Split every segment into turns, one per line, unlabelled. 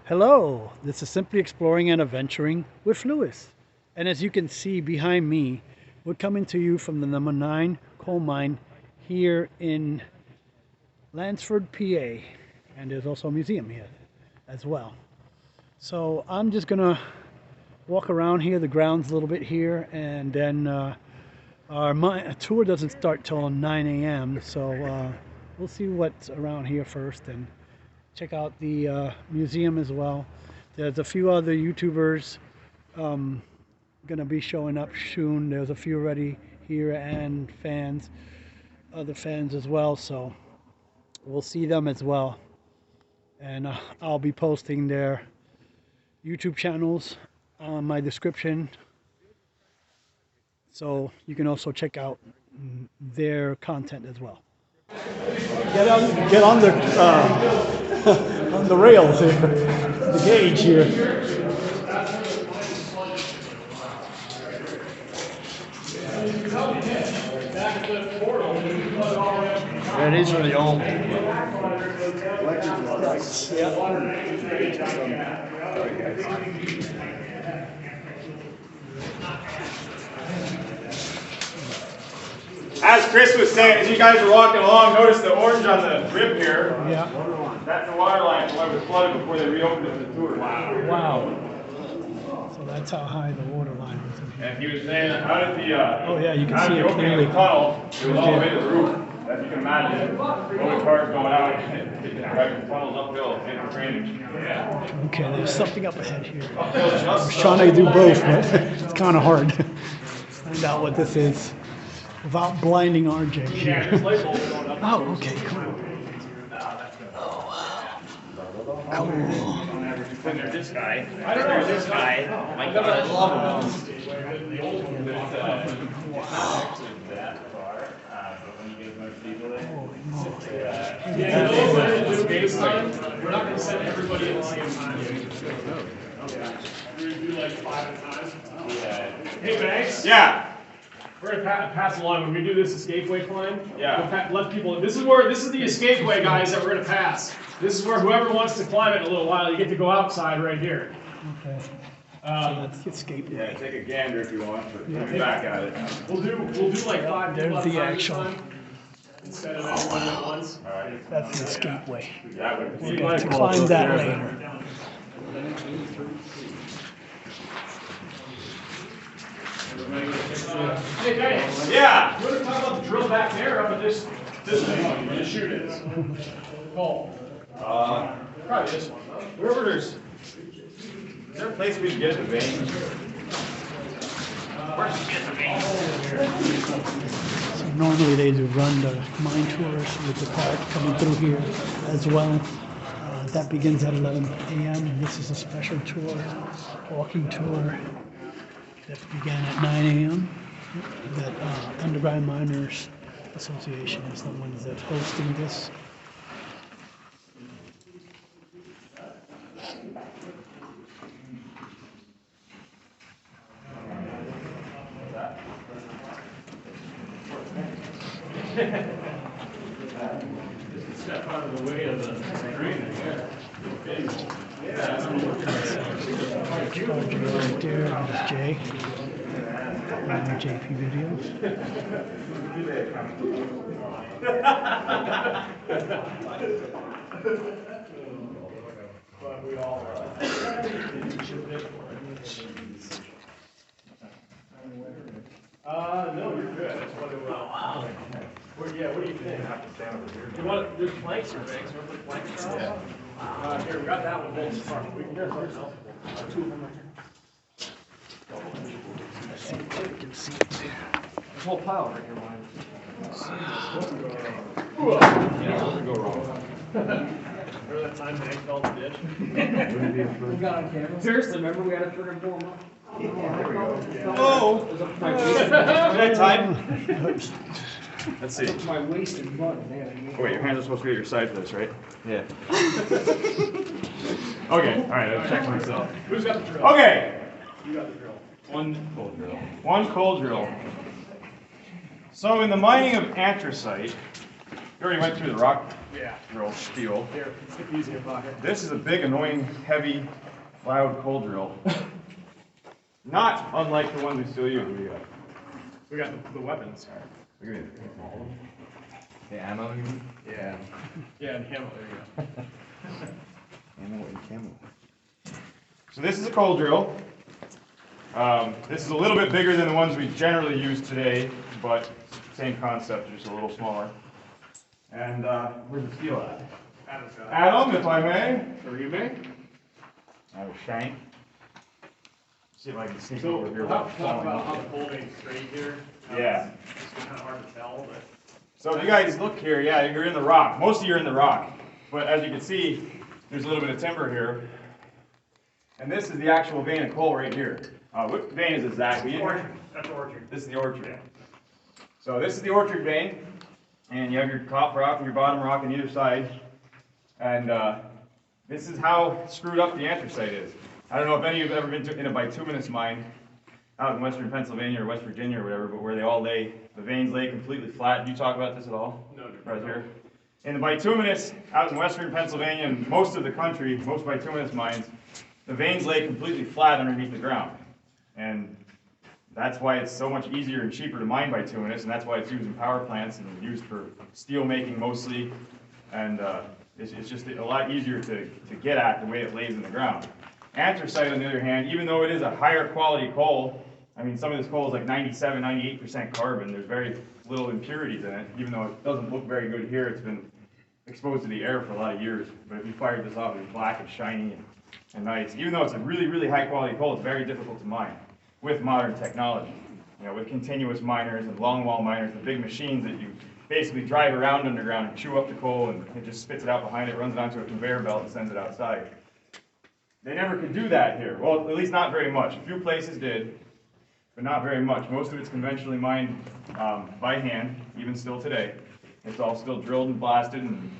Hello, this is Simply Exploring and Adventuring with Lewis. And as you can see behind me, we're coming to you from the No.9 coal mine here in Lansford, PA. And there's also a museum here as well. So I'm just gonna walk around here, the grounds a little bit here, and then our tour doesn't start till 9 a.m. So we'll see what's around here first and check out the museum as well. There's a few other YouTubers gonna be showing up soon. There's a few already here and other fans as well. So we'll see them as well. And I'll be posting their YouTube channels on my description. So you can also check out their content as well. Get on the on the rails here, the gauge here.
Yeah, these are the old.
As Chris was saying, as you guys are walking along, notice the orange on the rib here.
Yeah.
That's the water line. So it was flooded before they reopened it for the tour.
Wow. So that's how high the water line is in here.
And he was saying, how did the
Oh yeah, you can
how
see
did
it
the opening of
clearly.
the tunnel? It was all the way to the roof. As you can imagine, rolling cars going out, driving tunnels uphill, and drainage. Yeah.
Okay, there's something up ahead here. I was trying to do both, but it's kind of hard to find out what this is without blinding RJ here. Oh, okay, cool. Oh, wow. Cool.
There's this guy. I don't know this guy. Oh my God, I love him.
Wow.
We're not going to send everybody at the same time. We're going to do like 5 at a time. Hey, Banks?
Yeah.
We're going to pass along. When we do this escapeway climb,
Yeah.
we'll let people. This is the escapeway, guys, that we're going to pass. This is where whoever wants to climb it in a little while, you get to go outside right here.
Okay. So let's escape.
Yeah, take a gander if you want, but look back at it.
We'll do like 5
There's
people at
the
a time
actual.
this time, instead of everyone at once.
All right.
That's the escapeway.
Yeah, but
We'll get to climb that later.
Hey, Banks.
Yeah.
You want to talk about the drill back there up at this thing where the chute is? Cole. Probably this one, huh?
Wherever there's. Is there a place we can get the vein?
So normally they do run the mine tours with the cart coming through here as well. That begins at 11 a.m. This is a special tour, walking tour that began at 9 a.m. That Underground Miners Association is the ones that's hosting this.
Step out of the way of the train there.
RJ right there, there's Jay. And JP videos.
But we all no, you're good. That's what it was. Yeah, what do you think? You want there's planks or banks? Want to put planks around? Yeah. Here, we got that one bolts apart. We can get ours out. 2 of them right here.
You can see it there.
There's a whole pile right here, mine. Remember that time Banks fell in the ditch?
We got on camera. Seriously, remember we had a trigger pull him up?
Oh! That time? Let's see.
My waist in mud.
Oh, wait, your hands are supposed to be at your side for this, right? Yeah. Okay, alright, I'll check myself.
Who's got the drill?
Okay!
You got the drill.
One coal drill. One coal drill. So in the mining of anthracite, You already went through the rock
Yeah.
drill spiel.
Here, stick these in your pocket.
This is a big, annoying, heavy, loud coal drill. Not unlike the ones we still use.
We got the weapons.
Look at it. The ammo, you mean?
Yeah. Yeah, and ammo, there you go.
Ammo and camo. So this is a coal drill. This is a little bit bigger than the ones we generally use today, but same concept, just a little smaller. And where's the steel at?
Adam's got it.
Adam, if I may.
Or you may?
I have a shank. See if I can sneak
So,
over here
we'll
without
have to talk
falling
about how
off.
the coal vein's straight here.
Yeah.
It's kind of hard to tell, but.
So if you guys look here, yeah, you're in the rock. Most of you are in the rock. But as you can see, there's a little bit of timber here. And this is the actual vein of coal right here. What vein is it exactly?
Orchard. That's orchard.
This is the orchard. So this is the orchard vein. And you have your top rock and your bottom rock on either side. And this is how screwed up the anthracite is. I don't know if any of you have ever been in a bituminous mine out in western Pennsylvania or West Virginia or whatever, but where they all lay, the veins lay completely flat. Do you talk about this at all?
No,
Right here. In the bituminous, out in western Pennsylvania and most of the country, most bituminous mines, the veins lay completely flat underneath the ground. And that's why it's so much easier and cheaper to mine bituminous, and that's why it's used in power plants and used for steel making mostly. And it's just a lot easier to get at the way it lays in the ground. Anthracite, on the other hand, even though it is a higher quality coal, I mean, some of this coal is like 97, 98% carbon. There's very little impurities in it, even though it doesn't look very good here. It's been exposed to the air for a lot of years. But if you fired this off, it'd be black and shiny and nice. Even though it's a really, really high quality coal, it's very difficult to mine with modern technology. You know, with continuous miners and longwall miners, the big machines that you basically drive around underground and chew up the coal and it just spits it out behind it, runs it onto a conveyor belt and sends it outside. They never could do that here. Well, at least not very much. A few places did, but not very much. Most of it's conventionally mined by hand, even still today. It's all still drilled and blasted, and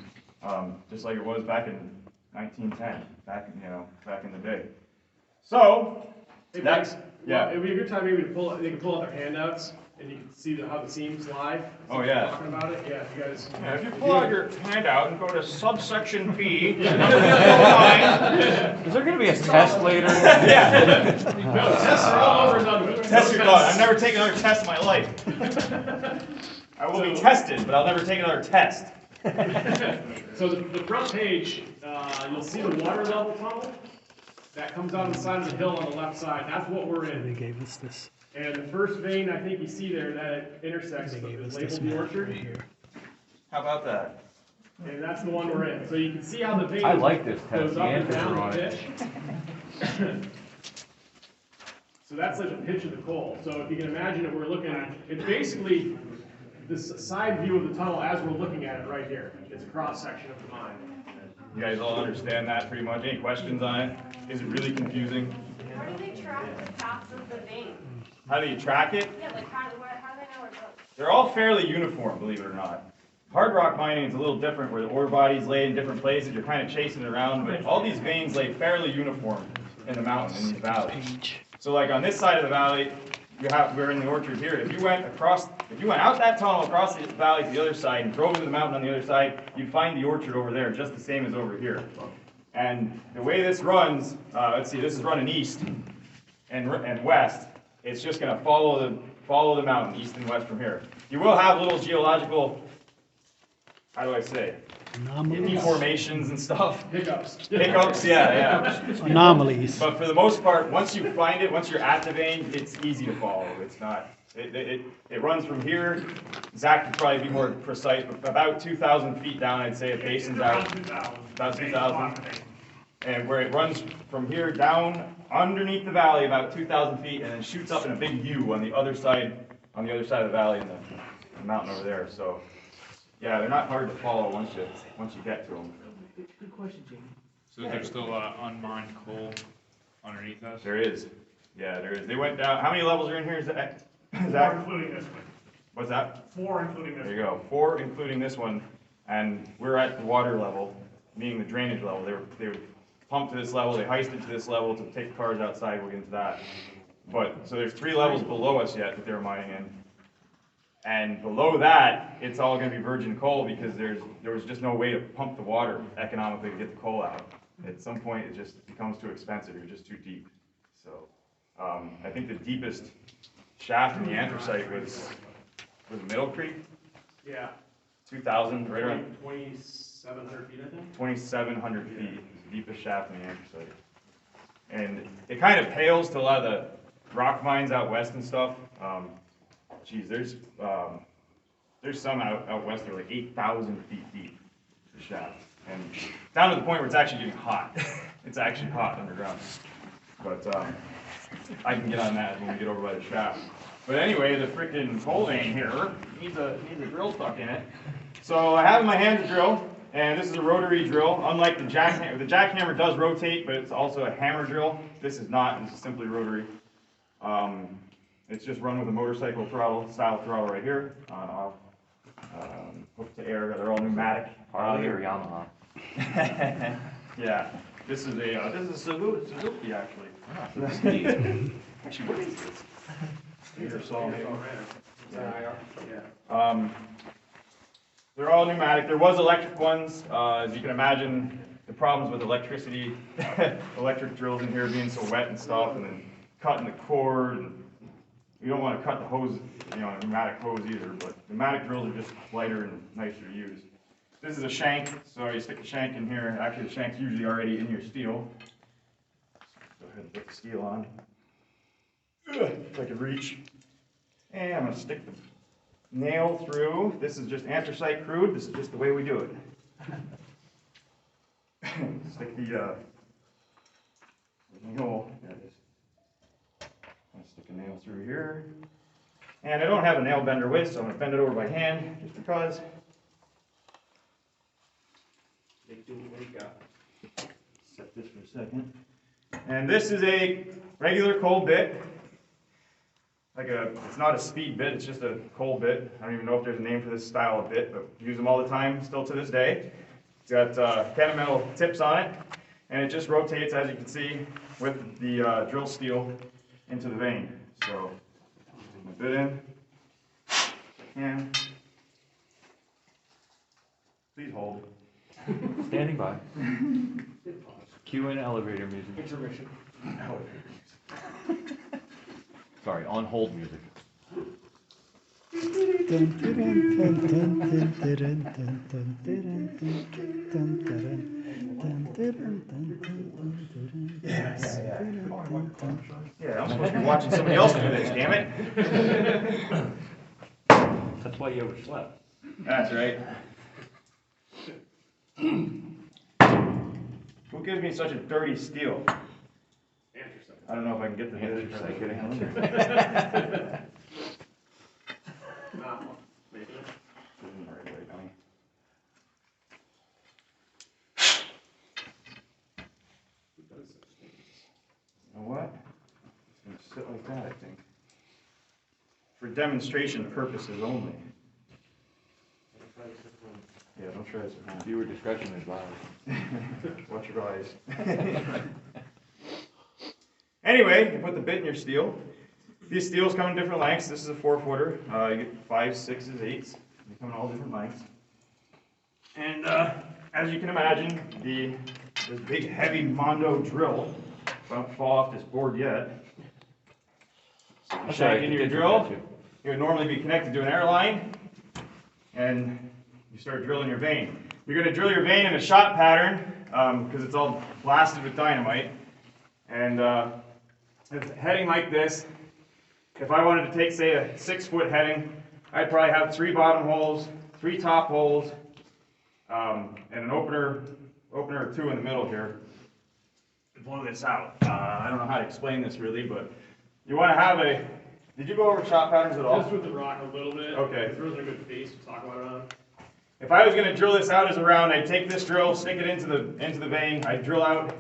just like it was back in 1910, back in the day. So,
Hey,
that's,
Mike,
yeah.
Well, it'd be a good time maybe to pull. They can pull out their handouts, and you can see how the seams lie.
Oh, yeah.
Talking about it, yeah. If you guys.
Yeah, if you pull out your handout and go to subsection P,
Is there gonna be a test later?
yeah.
No, tests are all over and done with.
Test your thought. I've never taken another test in my life. I will be tested, but I'll never take another test.
So the front page, you'll see the water level tunnel that comes out the side of the hill on the left side. That's what we're
They
in.
gave us this.
And the first vein I think you see there that it intersects
They gave us
is
this
labeled the
map
orchard,
right here.
How about that?
and that's the one we're in. So you can see how the vein
I like this test,
goes
the
up and
answers
down
are on
the
it.
pitch. So that's like the pitch of the coal. So if you can imagine it, we're looking at, it's basically this side view of the tunnel as we're looking at it right here. It's a cross section of the mine.
You guys all understand that pretty much? Any questions on it? Is it really confusing?
How do they track the paths of the vein?
How do you track it?
Yeah, like how do they know where it goes?
They're all fairly uniform, believe it or not. Hard rock mining is a little different where the ore bodies lay in different places. You're kind of chasing it around, but all these veins lay fairly uniform in the mountain, in these valleys.
Page.
So like on this side of the valley, we're in the orchard here. If you went out that tunnel across the valley to the other side and drove into the mountain on the other side, you'd find the orchard over there, just the same as over here. And the way this runs, let's see, this is running east and west. It's just going to follow the mountain east and west from here. You will have little geological, how do I say,
Anomalies.
deformations and stuff.
Hiccups.
Hiccups, yeah.
Anomalies.
But for the most part, once you find it, once you're at the vein, it's easy to follow. It's not. It runs from here. Zach could probably be more precise, but about 2,000 feet down, I'd say it basins out. About 2,000. And where it runs from here down underneath the valley, about 2,000 feet, and then shoots up in a big U on the other side of the valley in the mountain over there. So, yeah, they're not hard to follow once you get to them.
Good question, Jamie.
So there's still unmined coal underneath us?
There is. Yeah, there is. They went down. How many levels are in here? Zach?
4 including this one.
What's that?
4 including this
There
one.
you go. 4 including this one, and we're at the water level, meaning the drainage level. They were pumped to this level. They heisted to this level to take cars outside. We'll get into that. But so there's 3 levels below us yet that they're mining in, And below that, it's all going to be virgin coal because there was just no way to pump the water economically to get the coal out. At some point, it just becomes too expensive. You're just too deep. So I think the deepest shaft in the anthracite was Middle Creek.
Yeah.
2,000, right around
2,700 feet, I think.
2,700 feet is the deepest shaft in the anthracite. And it kind of pales to a lot of the rock mines out west and stuff. Geez, there's some out west that are like 8,000 feet deep, the shaft. And down to the point where it's actually getting hot. It's actually hot underground. But I can get on that when we get over by the shaft. But anyway, the freaking coal vein here needs a drill stuck in it. So I have in my hand a drill, and this is a rotary drill. Unlike the jackhammer does rotate, but it's also a hammer drill. This is not. This is simply rotary. It's just run with a motorcycle throttle, style throttle right here, on off. Hook to air. They're all pneumatic.
Harley or Yamaha?
Yeah. This is a Suzuki actually. Actually, what is this? Either saw maybe. Yeah. They're all pneumatic. There was electric ones. As you can imagine, the problems with electricity, electric drills in here being so wet and stuff, and then cutting the cord. And you don't want to cut the hose, a pneumatic hose either. But pneumatic drills are just lighter and nicer to use. This is a shank, so you stick the shank in here. Actually, the shank's usually already in your steel. Go ahead and put the steel on. If I can reach. And I'm going to stick the nail through. This is just anthracite crude. This is just the way we do it. Stick the nail. There it is. I'm going to stick a nail through here. And I don't have a nail bender with, so I'm going to bend it over by hand just because. Set this for a second. And this is a regular coal bit. It's not a speed bit, it's just a coal bit. I don't even know if there's a name for this style of bit, but use them all the time, still to this day. It's got Kennametal tips on it, and it just rotates, as you can see, with the drill steel into the vein. So, stick my bit in, and please hold.
Standing by. Cue in elevator music.
Intermission.
Sorry, on hold music.
Yes. Yeah, I'm supposed to be watching somebody else do this, damn it.
That's why you overslept.
That's right. Who gives me such a dirty steel? I don't know if I can get the anthracite getting on there. You know what? It's going to sit like that, I think. For demonstration purposes only. Yeah, don't try this at home.
Viewer discretion advised.
Watch your eyes. Anyway, you put the bit in your steel. These steels come in different lengths. This is a 4-footer. You get 5s, 6s, 8s. They come in all different lengths. And as you can imagine, this big heavy Mondo drill won't fall off this board yet. So you shank in your drill. It would normally be connected to an airline, and you start drilling your vein. You're going to drill your vein in a shot pattern because it's all blasted with dynamite. And it's heading like this. If I wanted to take, say, a 6-foot heading, I'd probably have 3 bottom holes, 3 top holes, and an opener or 2 in the middle here to blow this out. I don't know how to explain this really, but you want to have a. Did you go over shot patterns at all?
Just with the rock a little bit.
Okay.
There wasn't a good face to talk about it on.
If I was going to drill this out as a round, I'd take this drill, stick it into the vein. I'd drill out.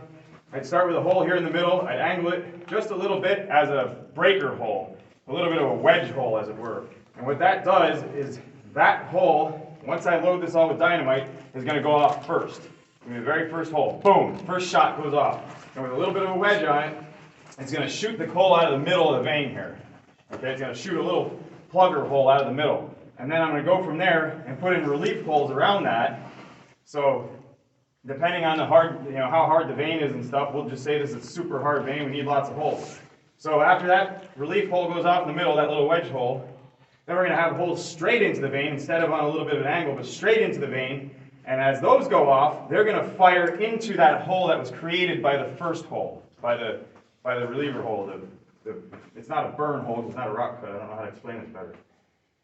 I'd start with a hole here in the middle. I'd angle it just a little bit as a breaker hole, a little bit of a wedge hole, as it were. And what that does is that hole, once I load this all with dynamite, is going to go off first. The very first hole, boom, first shot goes off. And with a little bit of a wedge on it, it's going to shoot the coal out of the middle of the vein here. Okay, it's going to shoot a little plugger hole out of the middle. And then I'm going to go from there and put in relief holes around that. So depending on the how hard the vein is and stuff, we'll just say this is a super hard vein, we need lots of holes. So after that relief hole goes off in the middle, that little wedge hole, then we're going to have holes straight into the vein instead of on a little bit of an angle, but straight into the vein. And as those go off, they're going to fire into that hole that was created by the first hole, by the reliever hole. It's not a burn hole, it's not a rock cut. I don't know how to explain this better.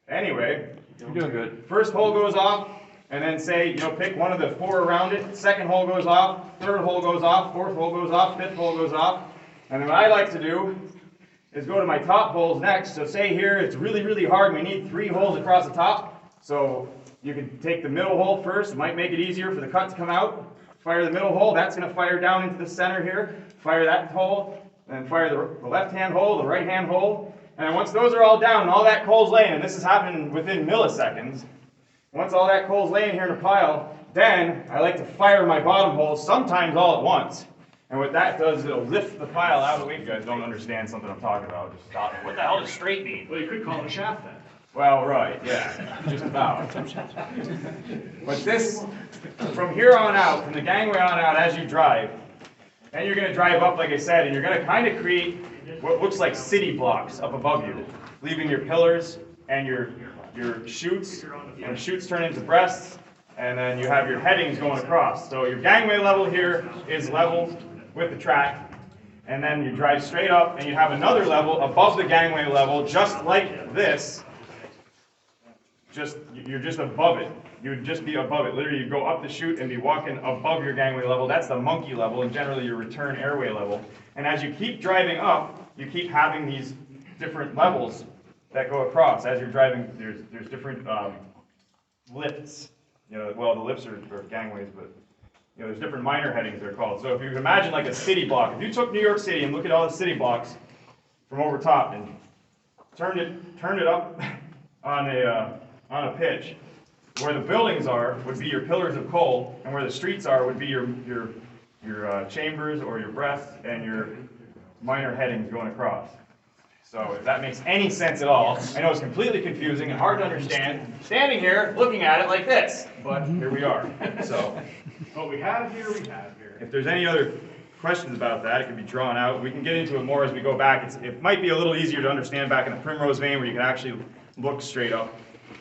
Anyway,
You're doing good.
first hole goes off, and then say, pick one of the 4 around it. Second hole goes off, third hole goes off, fourth hole goes off, fifth hole goes off. And then what I like to do is go to my top holes next. So say here it's really, really hard and we need 3 holes across the top. So you can take the middle hole first. It might make it easier for the cut to come out. Fire the middle hole. That's going to fire down into the center here. Fire that hole. And fire the left-hand hole, the right-hand hole. And then once those are all down and all that coal's laying, and this is happening within milliseconds, once all that coal's laying here in a pile, then I like to fire my bottom holes, sometimes all at once. And what that does is it'll lift the pile out of the way. If you guys don't understand something I'm talking about, just stop me.
What the hell does straight mean?
Well, you could call it a shaft then.
Well, right, yeah, just about. But this, from here on out, from the gangway on out as you drive, and you're going to drive up, like I said, and you're going to kind of create what looks like city blocks up above you, leaving your pillars and your chutes, and chutes turn into breasts, and then you have your headings going across. So your gangway level here is level with the track, and then you drive straight up, and you have another level above the gangway level, just like this. You're just above it. You would just be above it. Literally, you go up the chute and be walking above your gangway level. That's the monkey level, and generally your return airway level. And as you keep driving up, you keep having these different levels that go across. As you're driving, there's different lifts. Well, the lifts are gangways, but there's different minor headings they're called. So if you imagine like a city block, if you took New York City and look at all the city blocks from over top and turned it up on a pitch, where the buildings are would be your pillars of coal, and where the streets are would be your chambers or your breasts and your minor headings going across. So if that makes any sense at all, I know it's completely confusing and hard to understand, standing here looking at it like this, but here we are. So
What we have here, we have here.
if there's any other questions about that, it can be drawn out. We can get into it more as we go back. It might be a little easier to understand back in the primrose vein where you can actually look straight up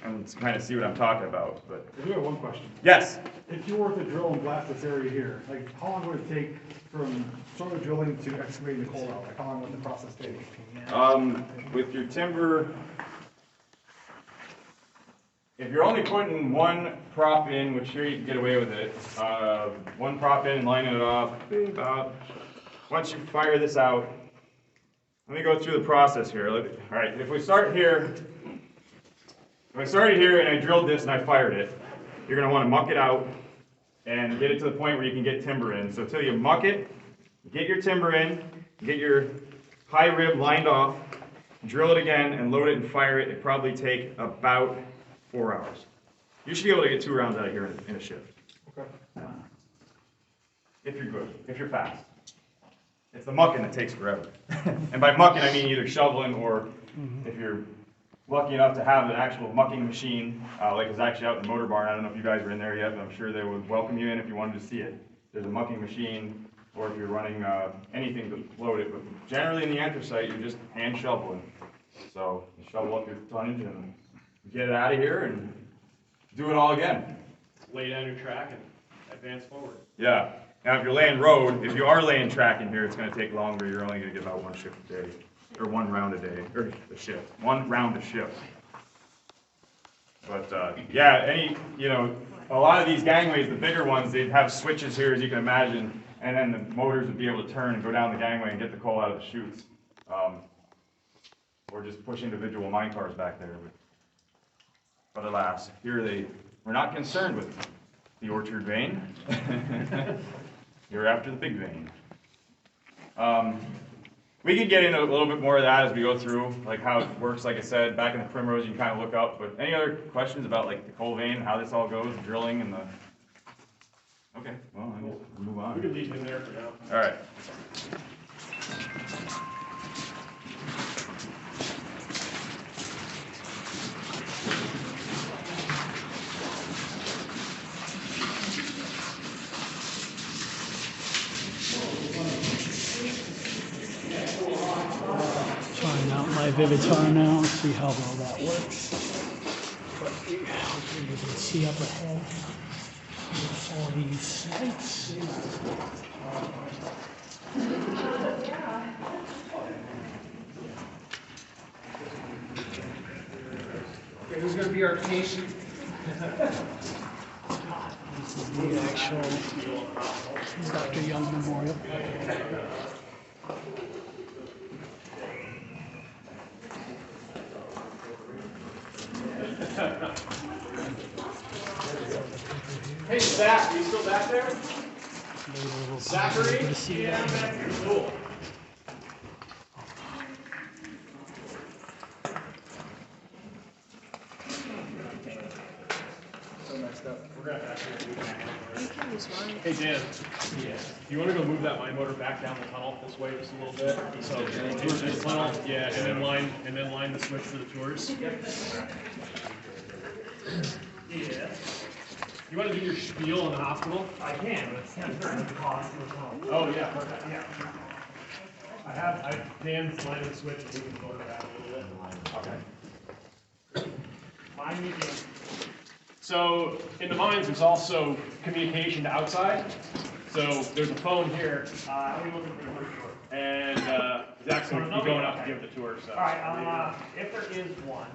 and kind of see what I'm talking about. But
I do have one question.
yes.
If you were to drill and blast this area here, like how long would it take from sort of drilling to excavating the coal out? Like how long would the process take?
With your timber, if you're only putting one prop in, which here you can get away with it, one prop in and lining it off, about, once you fire this out, let me go through the process here. All right, if we start here, if I started here and I drilled this and I fired it, you're going to want to muck it out and get it to the point where you can get timber in. So until you muck it, get your timber in, get your high rib lined off, drill it again and load it and fire it. It'd probably take about 4 hours. You should be able to get 2 rounds out of here in a shift.
Okay.
If you're good, if you're fast. It's the mucking that takes forever. And by mucking, I mean either shoveling or if you're lucky enough to have an actual mucking machine, like is actually out in the motor barn. I don't know if you guys were in there yet, but I'm sure they would welcome you in if you wanted to see it. There's a mucking machine, or if you're running anything to load it. But generally in the anthracite, you're just hand shoveling. So you shovel up your tonnage and get it out of here and do it all again.
Lay down your track and advance forward.
Yeah. Now if you're laying road, if you are laying track in here, it's going to take longer. You're only going to get about 1 shift a day. Or 1 round a day, or a shift, 1 round a shift. But yeah, a lot of these gangways, the bigger ones, they'd have switches here, as you can imagine, and then the motors would be able to turn and go down the gangway and get the coal out of the chutes. Or just push individual mine cars back there. But alas, here we're not concerned with the orchard vein. You're after the big vein. We can get into a little bit more of that as we go through, like how it works. Like I said, back in the primrose, you can kind of look up. But any other questions about like the coal vein, how this all goes, drilling, and the? Okay, well, then we'll move on.
We can leave him there for now.
All right.
live Vivitar now and see how well that works. But hopefully you can see up ahead all these sites.
Okay, who's gonna be our patient?
This is the actual Dr. Young Memorial.
Hey, Zach, are you still back there? Zachary?
To see that.
Cool. So messed up. We're gonna actually do that. Hey, Dan. Yeah. You want to go move that line motor back down the tunnel this way just a little bit? So towards this tunnel, yeah, and then line the switch for the tours. Yeah. You want to do your spiel in the hospital?
I can, but it's kind of certain the cost as well.
Oh, yeah, perfect, yeah. Dan's line the switch, and we can go around a little bit. Okay.
Mine meeting.
So, in the mines, there's also communication to outside. So, there's a phone here,
Are we looking for the first tour?
and Zach's going to be going up to give the tour, so.
All right, if there is one,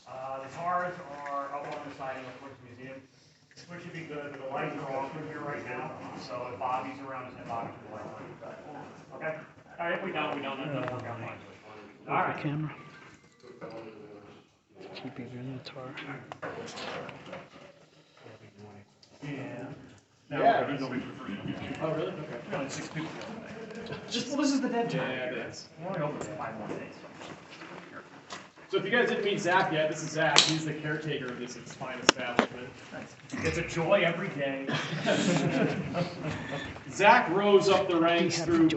the cars are up on the siding of the museum, which should be good, but the lights are off in here right now, so if Bobby's around, just have Bobby turn the lights on. Okay? All right, if we don't, that doesn't work out fine. All right.
Camera. Keep it in the tar.
Yeah.
Yeah.
He's over for free.
Oh, really? Okay.
Only 6 people. Just, well, this is the dead time.
Yeah, it is.
We're only open for 5 more days.
So if you guys didn't meet Zach yet, this is Zach. He's the caretaker of this fine establishment.
It's a joy every day.
Zach rose up the ranks
Happy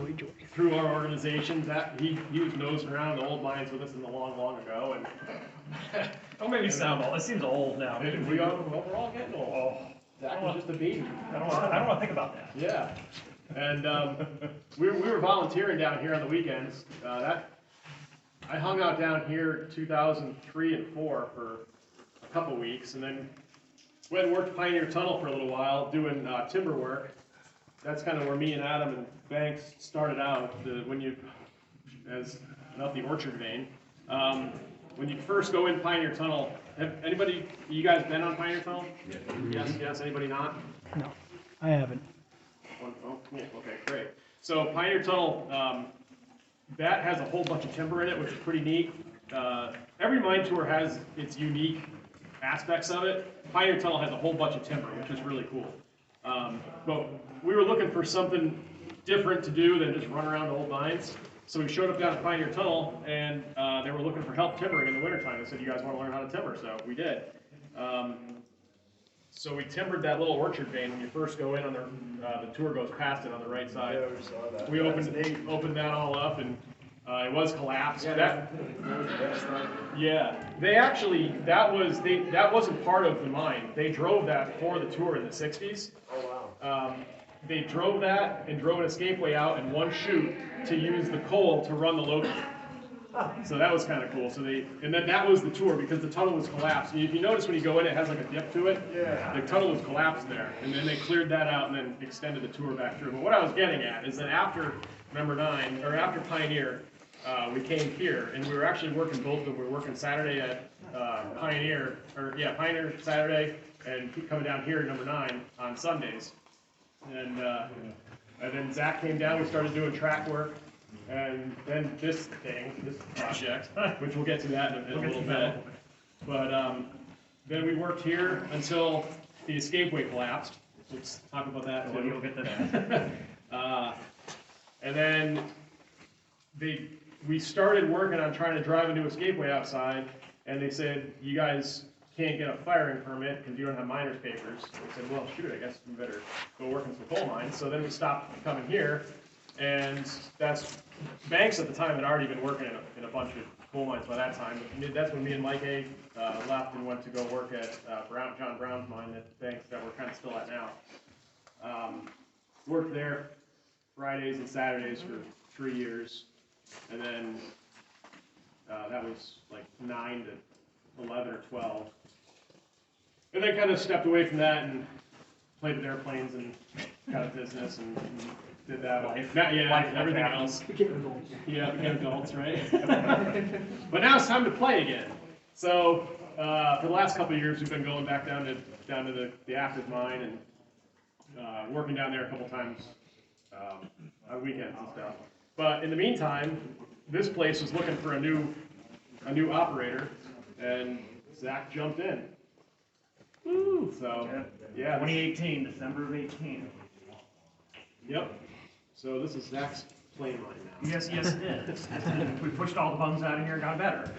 through our organization. He was nosing around the old mines with us in the long ago, and
Don't make me sound old. It seems old now.
we're all getting old.
Oh,
Zach was just a baby.
I don't want to think about that.
Yeah, and we were volunteering down here on the weekends. I hung out down here 2003 and 4 for a couple weeks, and then went and worked Pioneer Tunnel for a little while doing timber work. That's kind of where me and Adam and Banks started out. As not the Orchard Vein. When you first go in Pioneer Tunnel, you guys been on Pioneer Tunnel? Yeah. Yes. Anybody not?
No, I haven't.
Oh, cool. Okay, great. So Pioneer Tunnel, that has a whole bunch of timber in it, which is pretty neat. Every mine tour has its unique aspects of it. Pioneer Tunnel has a whole bunch of timber, which is really cool. But we were looking for something different to do than just run around the old mines. So we showed up down at Pioneer Tunnel, and they were looking for help timbering in the wintertime. They said, you guys want to learn how to timber? So we did. So we timbered that little orchard vein. When you first go in, on the tour goes past it on the right side.
Yeah, we saw that.
We opened that all up, and it was collapsed. Yeah, they actually that wasn't part of the mine. They drove that for the tour in the '60s.
Oh, wow.
They drove that and drove an escapeway out in one chute to use the coal to run the locomotive. So that was kind of cool. And then that was the tour because the tunnel was collapsed. If you notice when you go in, it has like a dip to it.
Yeah.
The tunnel was collapsed there, and then they cleared that out and then extended the tour back through. But what I was getting at is that after No.9 or after Pioneer, we came here and we were actually working both of them. We were working Saturday at Pioneer Saturday, and coming down here at No.9 on Sundays. And then Zach came down. We started doing track work. And then this project, which we'll get to that in a little bit. But then we worked here until the escapeway collapsed. Let's talk about that too.
You'll get to that.
And then we started working on trying to drive a new escapeway outside, and they said, you guys can't get a firing permit because you don't have miner's papers. We said, well, shoot, I guess we better go work in some coal mines. So then we stopped coming here. And Banks at the time had already been working in a bunch of coal mines by that time. That's when me and Mike A. Left and went to go work at John Brown's mine at Banks that we're kind of still at now. Worked there Fridays and Saturdays for 3 years, and then That was like 9 to 11 or 12. And then kind of stepped away from that and played with airplanes and got a business and did that. Everything else. Yeah, became adults, right? But now it's time to play again. So for the last couple of years, we've been going back down to the active mine and working down there a couple times on weekends and stuff. But in the meantime, this place was looking for a new operator, and Zach jumped in. Woo! So yeah,
2018, December of 18.
Yep. So this is Zach's plane mine now.
Yes, it is. We pushed all the bugs out of here and got better.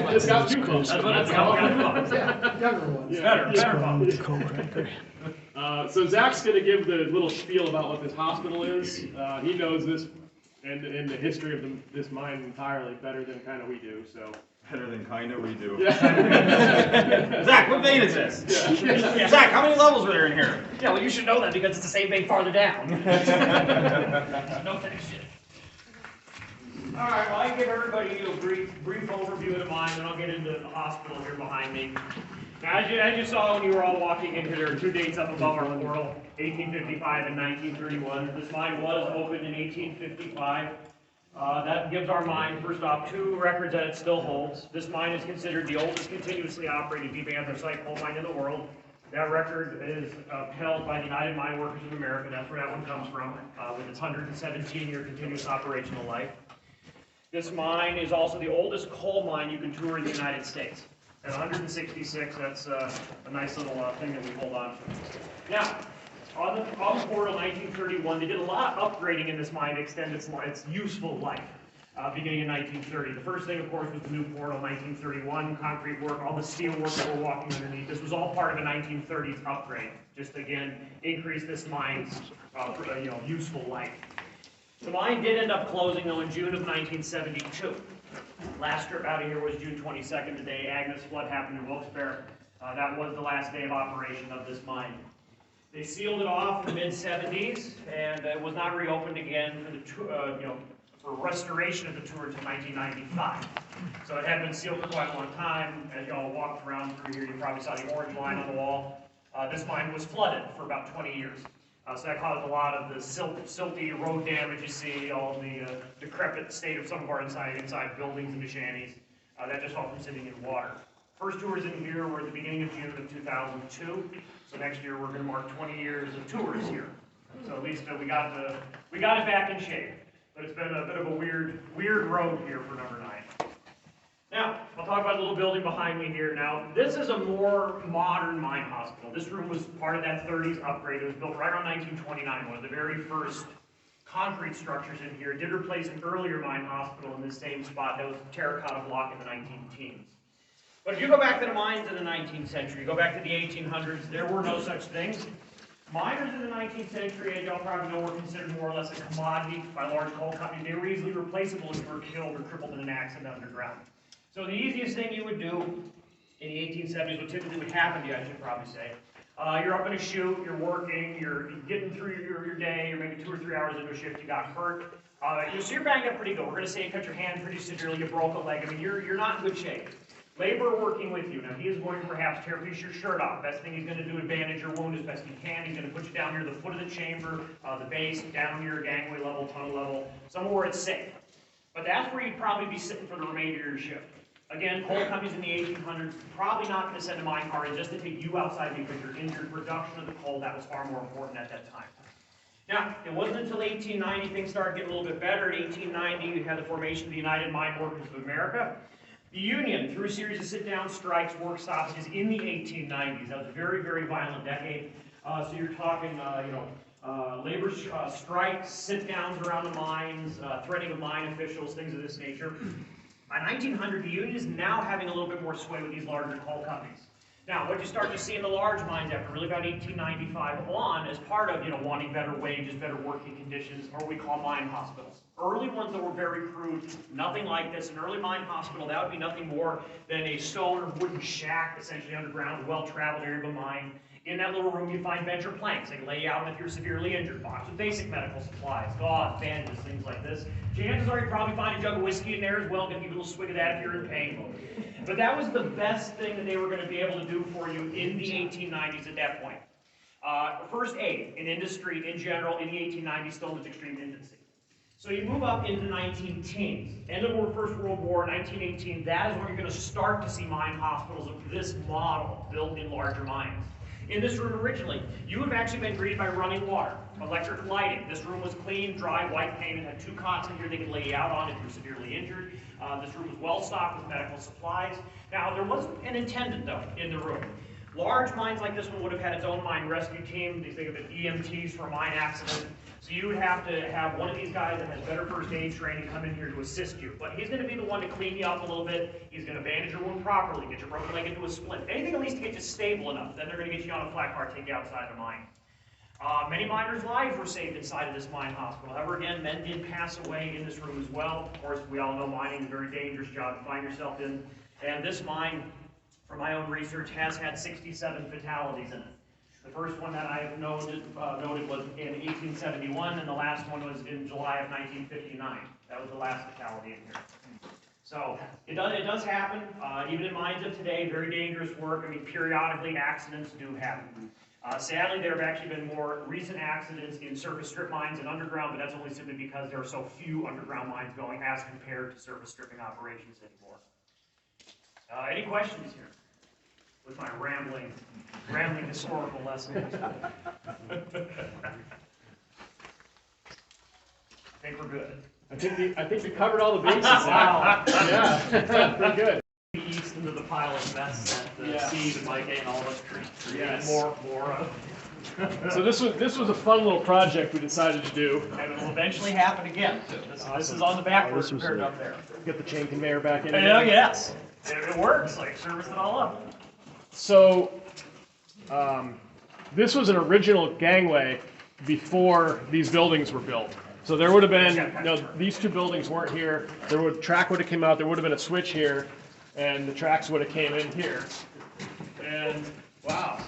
It's got 2 bugs.
That's how we got bugs.
Younger ones.
Better bugs.
So Zach's going to give the little spiel about what this hospital is. He knows this and the history of this mine entirely better than kind of we do. So
Better than kinda we do.
yeah.
Zach, what vein is this?
Yeah.
Zach, how many levels are there in here?
Yeah, well, you should know that because it's the same vein farther down. No that shit. All right, well, I can give everybody a brief overview of the mine, and I'll get into the hospital here behind me. Now, as you saw when you were all walking in here, there are 2 dates up above our portal, 1855 and 1931. This mine was opened in 1855. That gives our mine, first off, 2 records that it still holds. This mine is considered the oldest continuously operated deep anthracite coal mine in the world. That record is held by the United Mine Workers of America. That's where that one comes from, with its 117-year continuous operational life. This mine is also the oldest coal mine you can tour in the United States. At 166, that's a nice little thing that we hold on to. Now, on the portal 1931, they did a lot of upgrading in this mine to extend its useful life, beginning in 1930. The first thing, of course, was the new portal 1931, concrete work, all the steel work that we're walking underneath. This was all part of a 1930s upgrade, just again, increase this mine's useful life. The mine did end up closing, though, in June of 1972. Last trip out of here was June 22nd, the day Agnes flood happened in Wilkes-Barre. That was the last day of operation of this mine. They sealed it off in the mid-70s, and it was not reopened again for the for restoration of the tour until 1995. So it had been sealed for quite a long time. As you all walked around through here, you probably saw the orange line on the wall. This mine was flooded for about 20 years. So that caused a lot of the silty road damage you see, all of the decrepit state of some of our inside buildings and the shanties. That just all from sitting in water. First tours in here were at the beginning of June of 2002. So next year we're going to mark 20 years of tours here. So at least we got it back in shape. But it's been a bit of a weird road here for No. 9. Now, I'll talk about the little building behind me here. Now, this is a more modern mine hospital. This room was part of that 30s upgrade. It was built right around 1929, one of the very first concrete structures in here. It did replace an earlier mine hospital in this same spot that was terracotta block in the 19-teens. But if you go back to the mines in the 19th century, go back to the 1800s, there were no such things. Miners in the 19th century, as y'all probably know, were considered more or less a commodity by large coal companies. They were easily replaceable if you were killed or crippled in an accident underground. So the easiest thing you would do in the 1870s, what typically would happen to you, I should probably say, you're up in a chute, you're working, you're getting through your day, you're maybe 2 or 3 hours into a shift, you got hurt. So you're banged up pretty good. We're going to say you cut your hand pretty severely, you broke a leg. I mean, you're not in good shape. Labor working with you. Now, he is going to perhaps tear a piece of your shirt off. Best thing he's going to do is bandage your wound as best he can. He's going to put you down near the foot of the chamber, the base, down near gangway level, tunnel level, somewhere where it's safe. But that's where you'd probably be sitting for the remainder of your shift. Again, coal companies in the 1800s probably not going to send a mine car in just to take you outside because you're injured. Production of the coal, that was far more important at that time. Now, it wasn't until 1890 things started getting a little bit better. In 1890, we had the formation of the United Mine Workers of America. The Union, through a series of sit-down strikes, work stoppages in the 1890s. That was a very, very violent decade. So you're talking, labor strikes, sit-downs around the mines, threatening of mine officials, things of this nature. By 1900, the Union is now having a little bit more sway with these larger coal companies. Now, what you start to see in the large mines after really about 1895 on, as part of wanting better wages, better working conditions, or what we call mine hospitals, Early ones that were very crude, nothing like this. An early mine hospital, that would be nothing more than a stone or wooden shack, essentially underground, well-traveled area of a mine. In that little room, you find venture planks. They lay out if you're severely injured, box with basic medical supplies, gauze, bandages, things like this. Chances are you probably find a jug of whiskey in there as well. Give you a little swig of that if you're in pain. But that was the best thing that they were going to be able to do for you in the 1890s at that point. First aid in industry in general in the 1890s still in its extreme infancy. So you move up into the 1910s, end of the First World War, 1918, that is when you're going to start to see mine hospitals of this model built in larger mines. In this room originally, you would have actually been greeted by running water, electric lighting. This room was clean, dry, white painted, had 2 cots in here they could lay you out on if you were severely injured. This room was well stocked with medical supplies. Now, there wasn't an attendant, though, in the room. Large mines like this one would have had its own mine rescue team. They think of it EMTs for a mine accident. So you would have to have one of these guys that has better first aid training come in here to assist you. But he's going to be the one to clean you up a little bit. He's going to bandage your wound properly, get your broken leg into a splint. Anything at least to get you stable enough. Then they're going to get you on a flat car, take you outside the mine. Many miners' lives were saved inside of this mine hospital. However, again, men did pass away in this room as well. Of course, we all know mining is a very dangerous job to find yourself in. And this mine, from my own research, has had 67 fatalities in it. The first one that I noted was in 1871, and the last one was in July of 1959. That was the last fatality in here. So it does happen, even in mines of today, very dangerous work. I mean, periodically accidents do happen. Sadly, there have actually been more recent accidents in surface strip mines and underground, but that's only simply because there are so few underground mines going as compared to surface stripping operations anymore. Any questions here? With my rambling historical lesson. I think we're good.
I think we covered all the bases. Wow. Yeah, pretty good.
East into the pile of mess that Steve and Mike and all of us created.
Yes.
More of.
So this was a fun little project we decided to do.
And it will eventually happen again. This is on the backwards compared up there.
Get the chain conveyor back in.
Yeah, yes. It works. Like service it all up.
So this was an original gangway before these buildings were built. So there would have been, these 2 buildings weren't here. Track would have come out. There would have been a switch here, and the tracks would have came in here. And wow,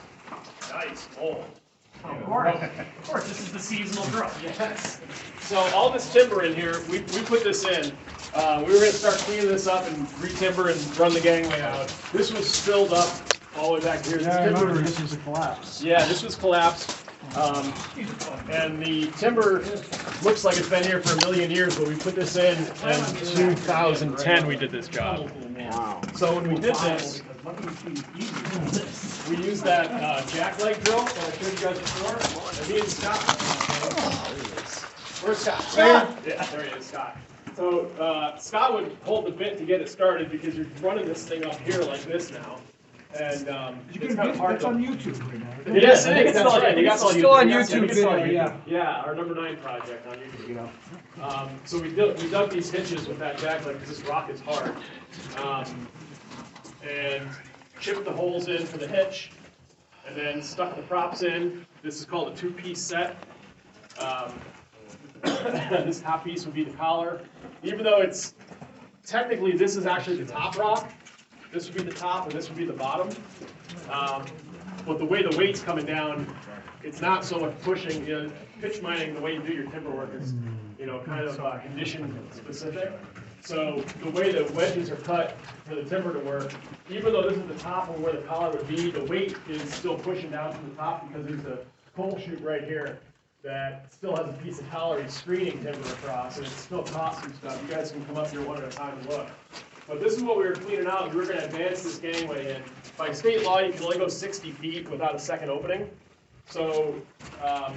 nice. Oh,
of course, this is the seasonal growth.
Yes. So all this timber in here, we put this in. We were going to start cleaning this up and re-timber and run the gangway out. This was filled up all the way back here.
Yeah, I remember this was a collapse.
Yeah, this was collapsed. And the timber looks like it's been here for 1 million years, but we put this in 2010 we did this job. Wow. So when we did this, we used that jack leg drill that I showed you guys before, and me and Scott. Where's Scott? Scott! Yeah, there he is, Scott. So Scott would hold the bit to get it started because you're running this thing up here like this now. And it's kind of hard to...
on YouTube right now.
Yes, I think it's still, it's still on
YouTube.
Yeah, our No.9 project on YouTube. So we dug these hitches with that jack leg because this rock is hard. And chipped the holes in for the hitch, and then stuck the props in. This is called a 2-piece set. This top piece would be the collar. Even though it's, technically this is actually the top rock, this would be the top and this would be the bottom. But the way the weight's coming down, it's not so much pushing. Pitch mining, the way you do your timber work is, kind of condition specific. So the way the wedges are cut for the timber to work, even though this is the top of where the collar would be, the weight is still pushing down to the top because there's a coal chute right here that still has a piece of collar screening timber across, and it's still caught some stuff. You guys can come up here one at a time and look. But this is what we were cleaning out. We were going to advance this gangway in. By state law, you can only go 60 feet without a second opening. So,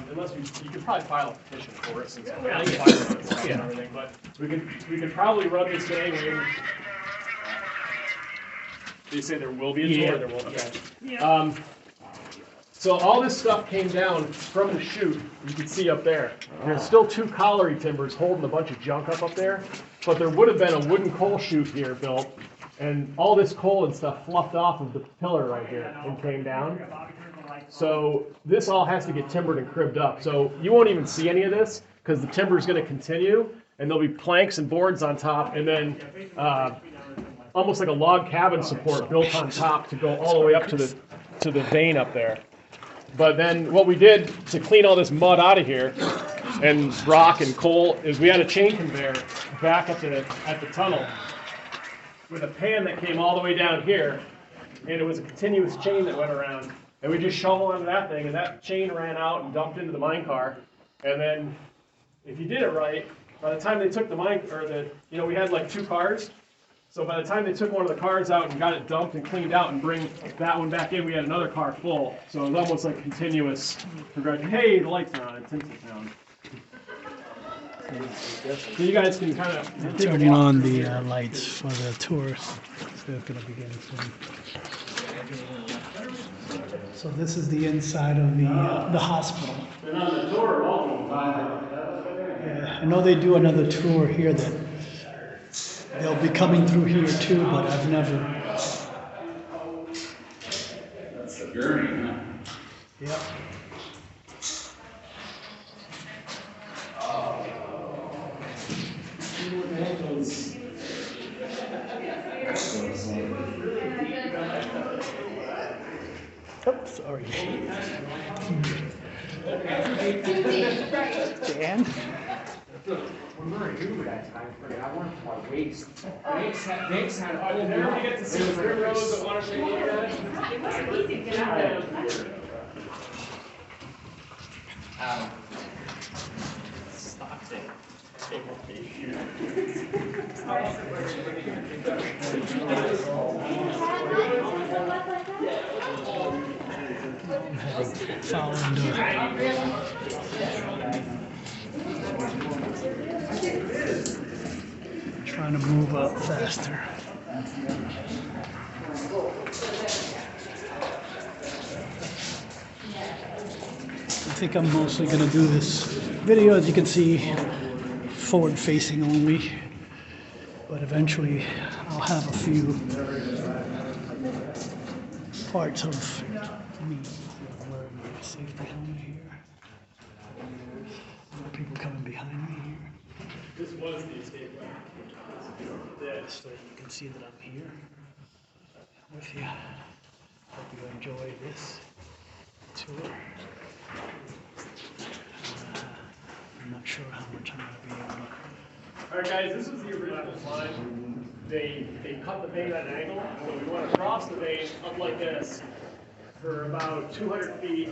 unless you could probably file a petition for it, since and everything. But we could probably run this gangway. Do you say there will be a tour? There won't be. Yeah. So all this stuff came down from the chute. You can see up there. There's still 2 colliery timbers holding a bunch of junk up there. But there would have been a wooden coal chute here built, and all this coal and stuff fluffed off of the pillar right here and came down. So this all has to get timbered and cribbed up. So you won't even see any of this because the timber is going to continue. and there'll be planks and boards on top, and then almost like a log cabin support built on top to go all the way up to the vein up there. But then what we did to clean all this mud out of here and rock and coal is we had a chain conveyor back at the tunnel with a pan that came all the way down here, and it was a continuous chain that went around, and we just shovel onto that thing, and that chain ran out and dumped into the mine car. And then if you did it right, by the time they took the mine, we had like 2 cars. So by the time they took one of the cars out and got it dumped and cleaned out and bring that one back in, we had another car full. So it was almost like continuous progression. Hey, the lights are on. It's Tinseltown. So you guys can kind of
Turning on the lights for the tourists. So it's going to begin soon. So this is the inside of the hospital.
And on the tour,
Yeah, I know they do another tour here that they'll be coming through here too, but I've never.
That's the gurney, huh?
Yep. Oops, sorry. Dan?
I wanted my waist. Makes had a
did everybody get to see the railroads that want to take a
Stop it. They won't be
Following trying to move up faster. I think I'm mostly going to do this video, as you can see, forward facing only, but eventually I'll have a few parts of me. Wearing my safety helmet here. More people coming behind me here.
This was the escape way.
So you can see that I'm here with you. Hope you enjoy this tour. I'm not sure how much I'm going to be able to.
All right, guys, this is the original design. They cut the vein at an angle, so we went across the vein up like this for about 200 feet,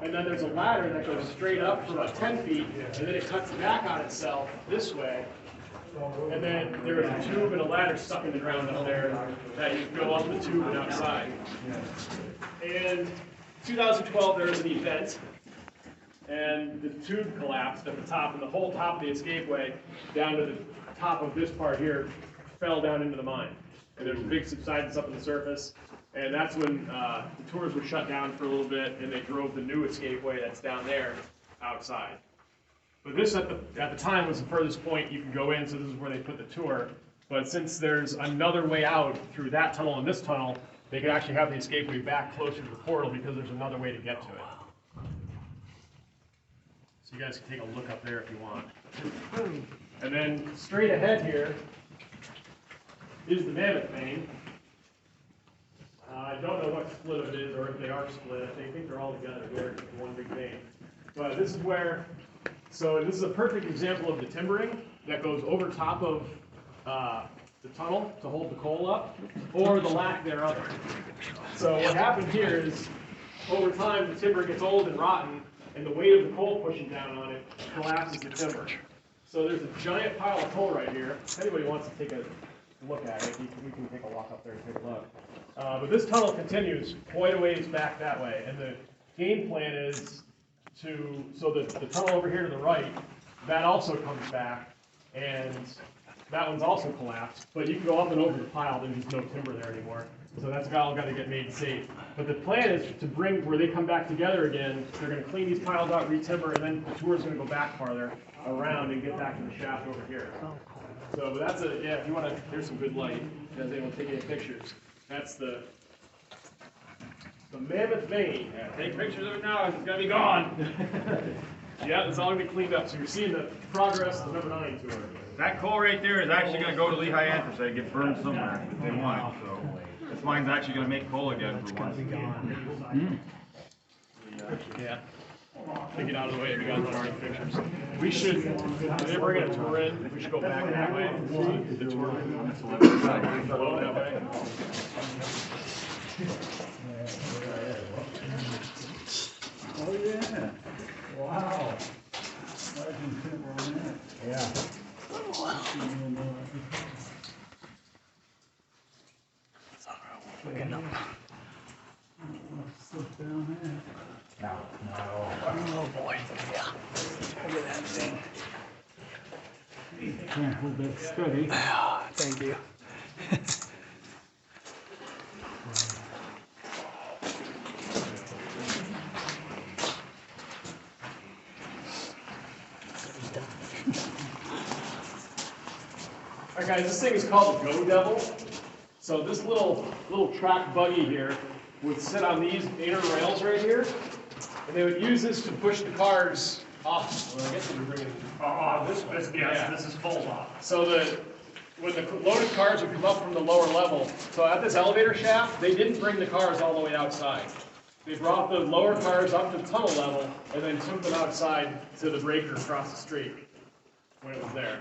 and then there's a ladder that goes straight up for about 10 feet, and then it cuts back on itself this way. And then there is a tube and a ladder stuck in the ground up there that you go up the tube and outside. And 2012, there was an event, and the tube collapsed at the top, and the whole top of the escapeway down to the top of this part here fell down into the mine. And there's a big subsidence up in the surface, and that's when the tours were shut down for a little bit, and they drove the new escapeway that's down there outside. But this at the time was the furthest point you could go in, so this is where they put the tour. But since there's another way out through that tunnel and this tunnel, they could actually have the escapeway back closer to the portal because there's another way to get to it. So you guys can take a look up there if you want. And then straight ahead here is the Mammoth Vein. I don't know what split of it is, or if they are split. I think they're all together here in one big vein. But this is where. So this is a perfect example of the timbering that goes over top of the tunnel to hold the coal up, or the lack thereof. So what happened here is, over time, the timber gets old and rotten, and the weight of the coal pushing down on it collapses the timber. So there's a giant pile of coal right here. If anybody wants to take a look at it, we can take a walk up there and take a look. But this tunnel continues quite a ways back that way, and the game plan is so the tunnel over here to the right, that also comes back, and that one's also collapsed, but you can go up and over the pile, there's just no timber there anymore. So that's all got to get made safe. But the plan is to bring, where they come back together again, they're going to clean these piles out, re-timber, and then the tour is going to go back farther around and get back to the shaft over here. So but that's yeah, if you want to, here's some good light, you guys able to take any pictures. That's the Mammoth Vein.
Yeah, take pictures of it now, it's gonna be gone.
Yeah, it's all gonna be cleaned up. So you're seeing the progress of the No.9 tour.
That coal right there is actually going to go to Lehigh Anthracite, get burned somewhere if they want it. So this mine's actually going to make coal again for once.
Yeah. Take it out of the way if you guys want to take pictures. We should, if they're bringing a tour in, we should go back that way. See the tour flow that way.
Oh yeah. Wow. Yeah. Looking up. Slip down there. Oh boy. Yeah. Look at that thing. Can't hold that steady. Thank you.
Alright guys, this thing is called the Go Devil. So this little track buggy here would sit on these inner rails right here, and they would use this to push the cars off. Well, I guess we're bringing
This is full off.
So when the loaded cars would come up from the lower level, so at this elevator shaft, they didn't bring the cars all the way outside. They brought the lower cars up to tunnel level and then took them outside to the breaker across the street when it was there.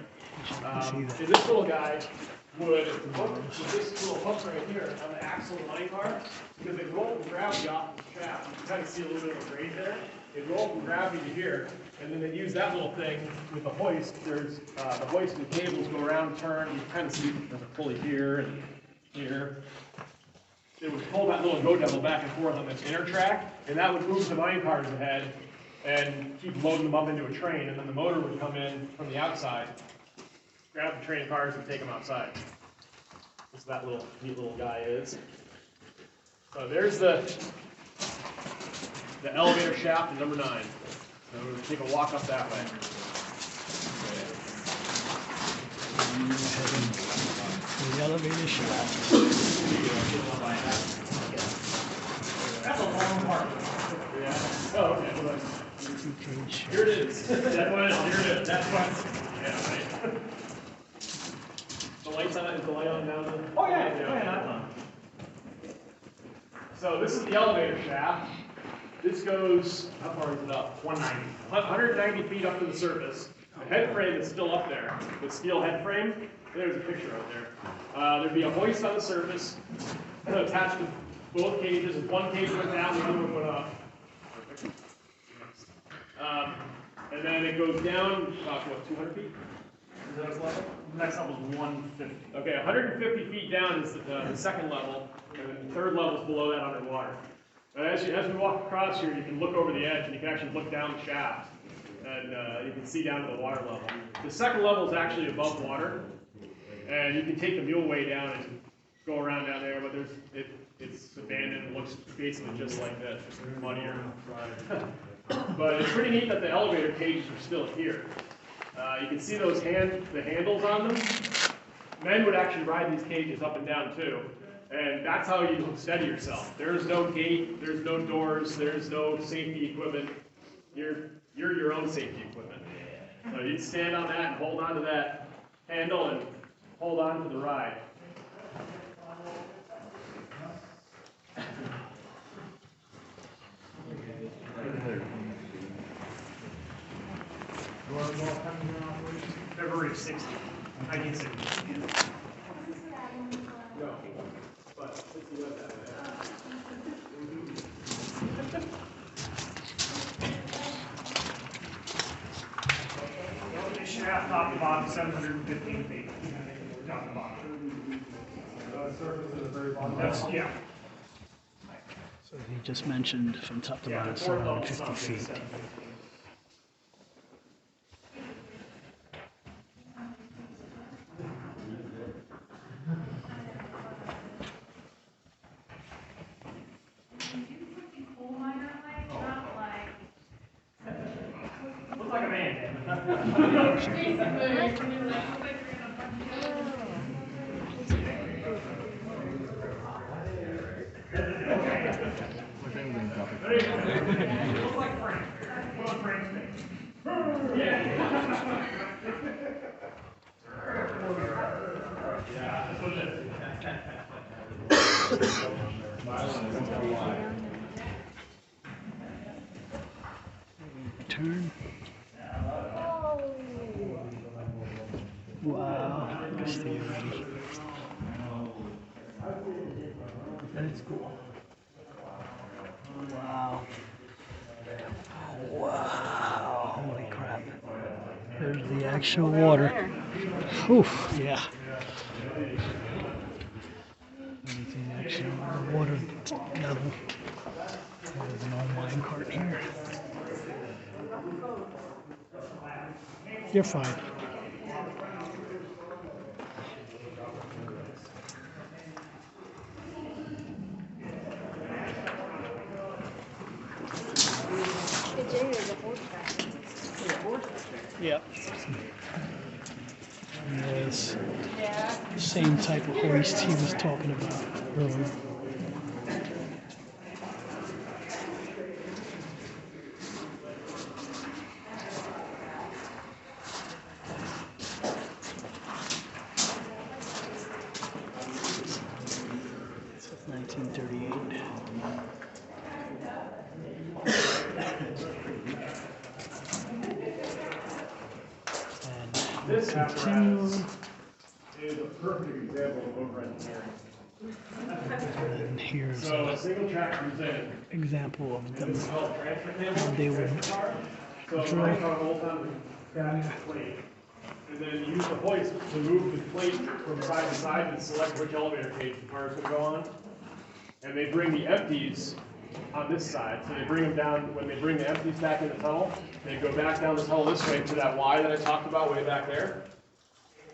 And this little guy would hook with this little hook right here on the axle of the money car, because they roll from gravity off the shaft. You can kind of see a little bit of a grade there. They roll from gravity to here, and then they use that little thing with the hoist. There's the hoist and the cables go around and turn. You can kind of see there's a pulley here and here. They would pull that little Go Devil back and forth on this inner track, and that would move the mine cars ahead and keep loading them up into a train, and then the motor would come in from the outside, grab the train cars and take them outside. That's what that little neat little guy is. So there's the elevator shaft in number 9. So we'll take a walk up that way.
The elevator shaft.
That's a long part.
Yeah. Oh, okay. Well, here it is.
Here it is. That's what.
Yeah, right. The light's on. Is the light on down there?
Oh yeah, that's on.
So this is the elevator shaft. This goes, how far is it up?
190.
190 feet up to the surface. The head frame is still up there, the steel head frame. There's a picture out there. There'd be a hoist on the surface attached to both cages. If one cage went down, the other one went up. And then it goes down about, what, 200 feet? Is that its level?
Next level is 150.
Okay, 150 feet down is the second level, and then the third level is below that underwater. As we walk across here, you can look over the edge, and you can actually look down the shaft, and you can see down to the water level. The second level is actually above water, and you can take the mule way down and go around down there, but it's abandoned. It looks basically just like this, just muddier. But it's pretty neat that the elevator cages are still here. You can see those the handles on them. Men would actually ride these cages up and down too. And that's how you steady yourself. There's no gate, there's no doors, there's no safety equipment. You're your own safety equipment. So you'd stand on that and hold on to that handle and hold on to the ride.
February 60, 1960.
No. But since you got that there.
The shaft top to bottom, 715 feet. Top to bottom.
The surface is very long.
Yeah.
So he just mentioned from top to
Yeah,
bottom,
the fourth level
750
is
feet.
750. Looks like a man. Looks like Frank. Well, Frank's name.
Turn. Wow, look at Steve already. That's cool. Wow. Wow, holy crap. There's the actual water. Oof, yeah. There's the actual water level. There's an old mine cart here. You're fine. Yeah. Yes. Same type of hoist he was talking about earlier. This is 1938.
This apparatus is a perfect example of over-engineering.
And here's
So a
an
single track comes in.
example of them.
This is called transfer cable.
How they would
So the lights are bolt on the back plate. And then you use the hoist to move the plate from side to side and select which elevator cage the car is going to go on. And they bring the empties on this side. So they bring them down, when they bring the empties back in the tunnel, they go back down the tunnel this way to that Y that I talked about way back there.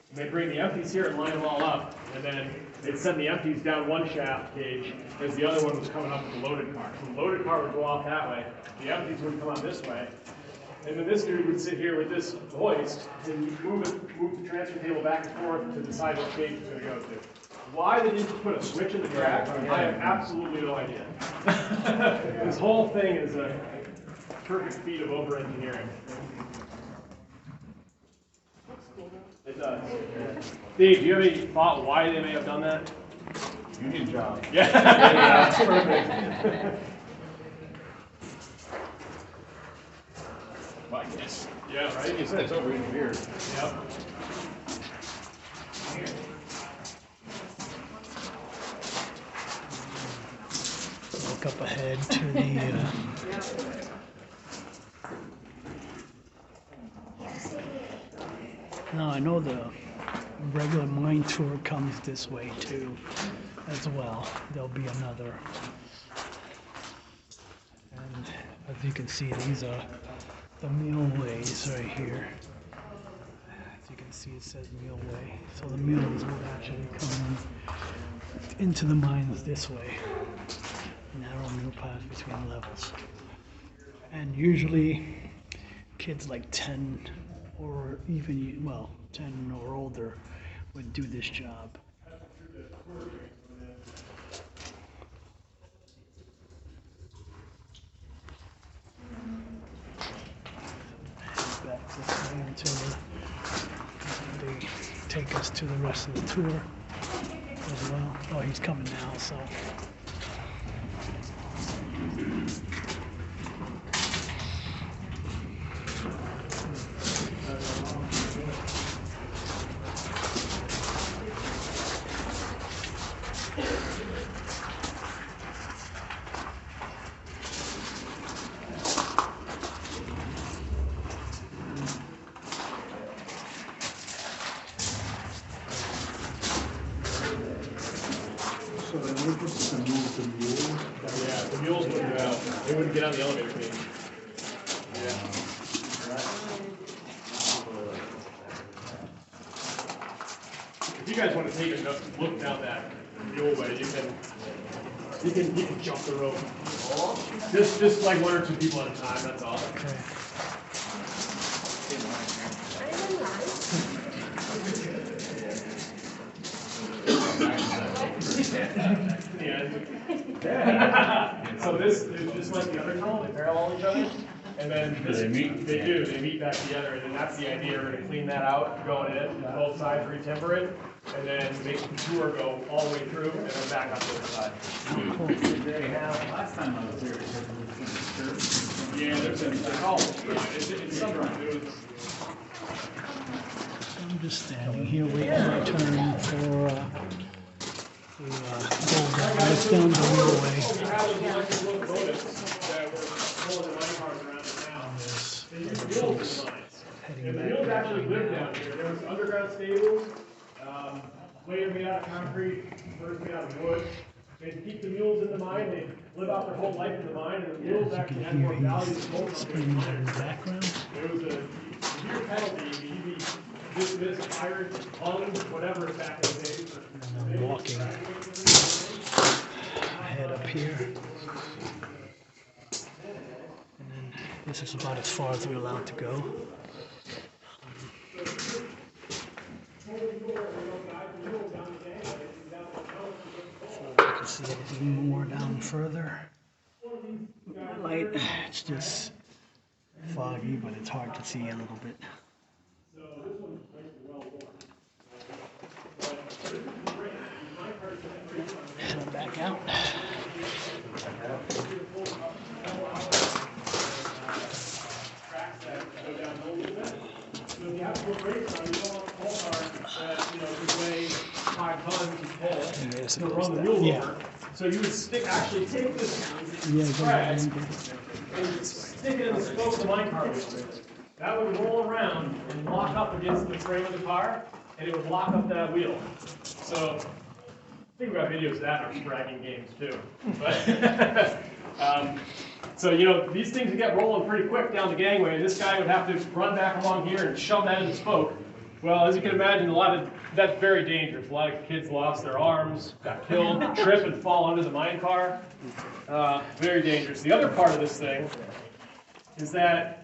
And they bring the empties here and line them all up. And then they'd send the empties down one shaft cage as the other one was coming up with the loaded car. So the loaded car would go off that way. The empties would come on this way. And then this dude would sit here with this hoist and move the transfer cable back and forth to decide what cage it's going to go to. Why they didn't put a switch in the track, I have absolutely no idea. This whole thing is a perfect feat of over-engineering. It does. Dave, do you have any thought why they may have done that?
Union job.
Yeah, yeah, perfect.
Well, I guess.
Yeah, right?
You said it's over-engineered.
Yep.
look up ahead to the now I know the regular mine tour comes this way too as well. There'll be another, and as you can see, these are the millways right here. As you can see, it says millway, so the mills will actually come into the mines this way. Narrow mill path between levels, and usually kids like 10 or even 10 or older would do this job. Back this way until they take us to the rest of the tour as well. Oh, he's coming now, so.
So then we're just gonna move the mule.
Yeah, the mules wouldn't go out. They wouldn't get on the elevator cage. If you guys want to take a look down that mule way, you can jump the rope. Just like one or two people at a time, that's all.
Okay.
Yeah. So this is just like the other tunnel, they parallel each other. And then this, they meet back together, and then that's the idea. We're gonna clean that out, going in, both sides re-timber it, and then make the tour go all the way through, and then back up to the other side.
Last time I was here,
Yeah, there's it's summertime. It was,
I'm just standing here waiting my turn for guys down the way.
we have those electric locomotives that were pulling the mine cars around the town. They used to build the mines. And the mules actually lived down here. There was underground stables, later made out of concrete, first made out of wood. They'd keep the mules in the mine, they'd live out their whole life in the mine, and the mules actually had more value than most of them.
In the background.
There was a severe penalty, you'd be dismissed, fired, hung, whatever back in the day.
And I'm walking head up here. And then this is about as far as we're allowed to go. I can see anything more down further. With my light, it's just foggy, but it's hard to see a little bit. And I'm back out.
So if you have to go race on, you don't want a pull car that, could weigh 5 tons to pull to run the mule over. So you would actually take this spread and stick it in the spoke of the mine car wheel. That would roll around and lock up against the frame of the car, and it would lock up that wheel. So I think we've got videos of that in our spragging games too. But so, these things would get rolling pretty quick down the gangway. This guy would have to run back along here and shove that in the spoke. Well, as you can imagine, that's very dangerous. A lot of kids lost their arms, got killed, trip and fall under the mine car. Very dangerous. The other part of this thing is that,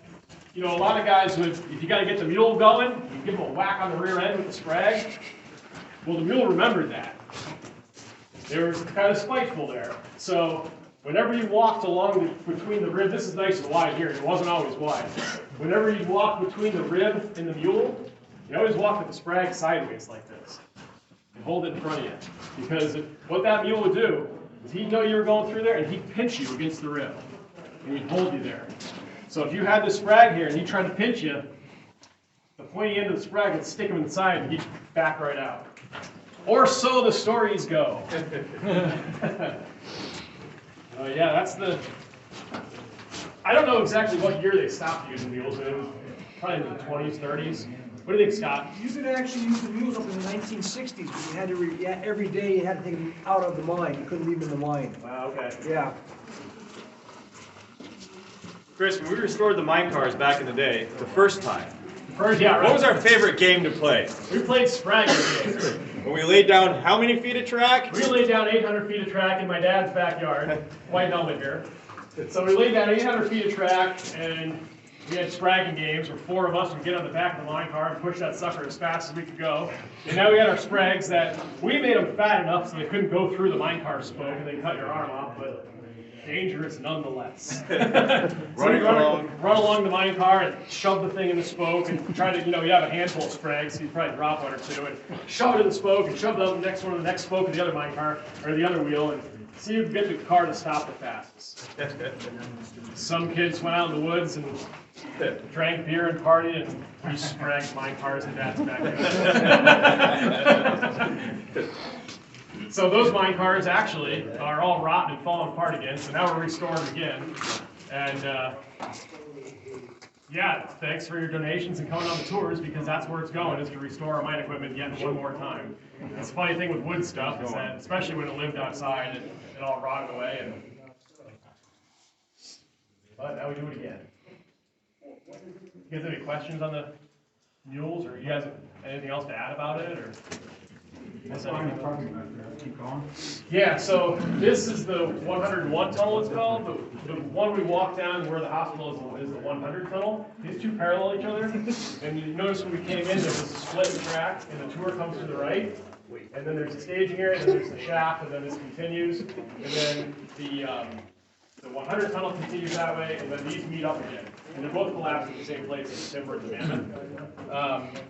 a lot of guys would, if you got to get the mule going, you give them a whack on the rear end with the sprag. Well, the mule remembered that. They were kind of spiteful there. So whenever you walked along between the rib, this is nice and wide here, it wasn't always wide. Whenever you walk between the rib and the mule, you always walk with the sprag sideways like this and hold it in front of you. Because what that mule would do is he'd know you were going through there and he'd pinch you against the rib and he'd hold you there. So if you had the sprag here and he tried to pinch you, the pointy end of the sprag would stick him inside and he'd back right out. Or so the stories go. Yeah, that's the... I don't know exactly what year they stopped using mules. It was probably in the 20s, 30s. What do you think, Scott?
You could actually use the mules up in the 1960s, but you had to every day you had to take them out of the mine. You couldn't leave them in the mine.
Wow, okay.
Yeah.
Chris, when we restored the mine cars back in the day, the first time,
Yeah, right.
what was our favorite game to play?
We played spragging games.
When we laid down how many feet of track?
We laid down 800 feet of track in my dad's backyard, white helmet here. So we laid down 800 feet of track, and we had spragging games where 4 of us would get on the back of the mine car and push that sucker as fast as we could go. And now we had our sprags that we made them fat enough so they couldn't go through the mine car spoke and they cut your arm off, but dangerous nonetheless. So you run along the mine car and shove the thing in the spoke and try to, you have a handful of sprags, so you probably drop 1 or 2, and shove it in the spoke and shove the next one in the next spoke of the other mine car, or the other wheel, and see who can get the car to stop the fastest. Some kids went out in the woods and drank beer and partied and re-spragged mine cars in Dad's backyard. So those mine cars actually are all rotten and falling apart again, so now we're restoring them again. And yeah, thanks for your donations and coming on the tours, because that's where it's going, is to restore our mine equipment yet one more time. It's the funny thing with wood stuff is that, especially when it lived outside, it all rotted away. But now we do it again. You guys have any questions on the mules, or you guys have anything else to add about it, or?
Keep going.
Yeah, so this is the 101 tunnel, it's called. The one we walked down where the hospital is the 100 tunnel. These two parallel each other. And you notice when we came in, there was a split in track, and the tour comes to the right. And then there's the staging area, and then there's the shaft, and then this continues. And then The 100 tunnel continues that way, and then these meet up again. And they're both collapsed at the same place as the timber and the Mammoth.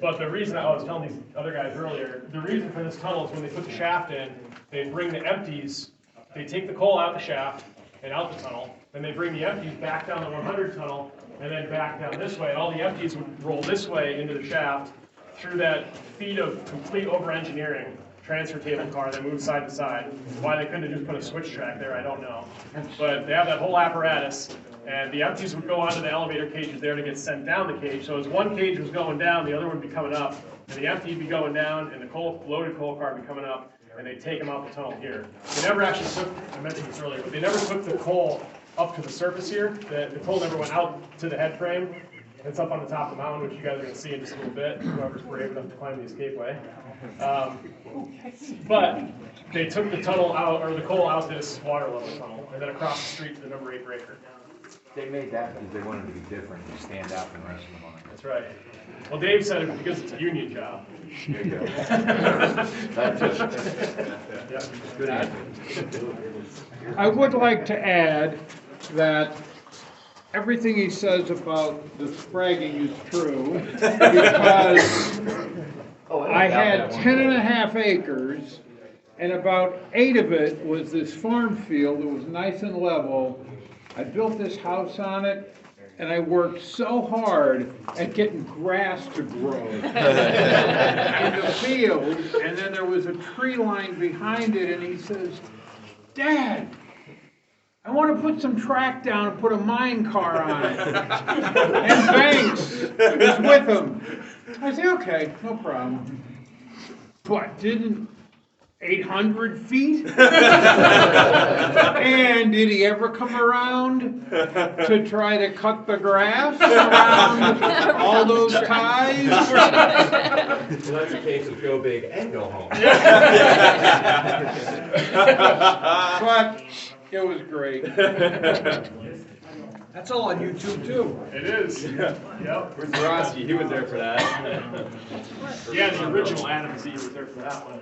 But the reason, I was telling these other guys earlier, the reason for this tunnel is when they put the shaft in, they bring the empties, they take the coal out the shaft and out the tunnel, then they bring the empties back down the 100 tunnel, and then back down this way, and all the empties would roll this way into the shaft through that feat of complete over-engineering transfer table car that moves side to side. Why they couldn't have just put a switch track there, I don't know. But they have that whole apparatus, and the empties would go onto the elevator cages there to get sent down the cage. So as one cage was going down, the other one would be coming up, and the empty would be going down, and the loaded coal car would be coming up, and they take them out the tunnel here. They never actually took, I mentioned this earlier, but they never took the coal up to the surface here. The coal never went out to the head frame. It's up on the top of the mountain, which you guys are going to see in just a little bit, whoever's brave enough to climb the escapeway. But they took the tunnel out, or the coal out to this water level tunnel, and then across the street to the number 8 breaker.
They made that because they wanted to be different and stand out from the rest of the mine.
That's right. Well, Dave said it because it's a union job.
There you go. Good answer.
I would like to add that everything he says about the spragging is true, because I had 10.5 acres, and about 8 of it was this farm field that was nice and level. I built this house on it, and I worked so hard at getting grass to grow in the field, and then there was a tree line behind it, and he says, "Dad, I want to put some track down and put a mine car on it." And Banks is with him. I say, okay, no problem. But didn't 800 feet? And did he ever come around to try to cut the grass around all those ties?
So that's a case of go big and go home.
But it was great.
That's all on YouTube too.
It is. Yep.
Where's Rossi? He was there for that.
Yeah, the original Adam Z was there for that one.